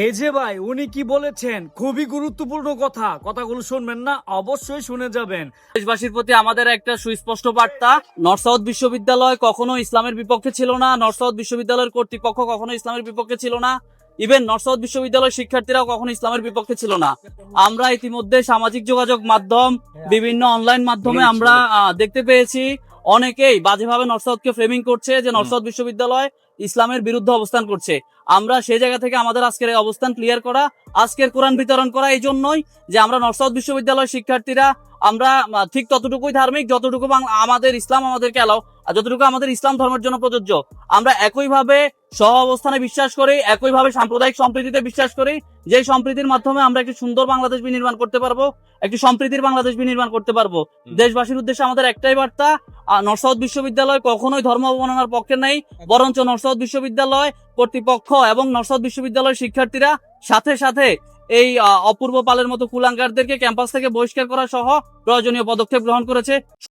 এই যে ভাই উনি কি বলেছেন খুবই গুরুত্বপূর্ণ কথাগুলো শুনবেন না, অবশ্যই শুনে যাবেন। দেশবাসীর প্রতি আমাদের একটা সুস্পষ্ট বার্তা, নর্থ সাউথ বিশ্ববিদ্যালয় কখনো ইসলামের বিপক্ষে ছিল না, নর্থ সাউথ বিশ্ববিদ্যালয়ের কর্তৃপক্ষ কখনো ইসলামের বিপক্ষে ছিল না, ইভেন নর্থ সাউথ বিশ্ববিদ্যালয়ের শিক্ষার্থীরাও কখনো ইসলামের বিপক্ষে ছিল না। আমরা ইতিমধ্যে সামাজিক যোগাযোগ মাধ্যম, বিভিন্ন অনলাইন মাধ্যমে আমরা দেখতে পেয়েছি অনেকেই বাজেভাবে নর্থ সাউথকে ফ্রেমিং করছে যে নর্থ সাউথ বিশ্ববিদ্যালয় ইসলামের বিরুদ্ধে অবস্থান করছে। আমরা সেই জায়গা থেকে আমাদের আজকের এই অবস্থান ক্লিয়ার করা, আজকের কোরআন বিতরণ করা এই জন্যই যে আমরা নর্থ সাউথ বিশ্ববিদ্যালয়ের শিক্ষার্থীরা আমরা ঠিক ততটুকুই ধার্মিক যতটুকু আমাদের ইসলাম আমাদেরকে এলাও, আর যতটুকু আমাদের ইসলাম ধর্মের জন্য প্রযোজ্য। আমরা একইভাবে সহ অবস্থানে বিশ্বাস করি, একইভাবে সাম্প্রদায়িক সম্প্রীতিতে বিশ্বাস করি, যে সম্প্রীতির মাধ্যমে আমরা একটি সুন্দর বাংলাদেশ বিনির্মাণ করতে পারবো, একটি সম্প্রীতির বাংলাদেশ বিনির্মাণ করতে পারবো। দেশবাসীর উদ্দেশ্যে আমাদের একটাই বার্তা, নর্থ সাউথ বিশ্ববিদ্যালয় কখনোই ধর্ম অবমাননার পক্ষে নেই, বরঞ্চ নর্থ সাউথ বিশ্ববিদ্যালয় কর্তৃপক্ষ এবং নর্থ সাউথ বিশ্ববিদ্যালয়ের শিক্ষার্থীরা সাথে সাথে এই অপূর্ব পালের মতো কুলাঙ্গারদেরকে ক্যাম্পাস থেকে বহিষ্কার করা সহ প্রয়োজনীয় পদক্ষেপ গ্রহণ করেছে।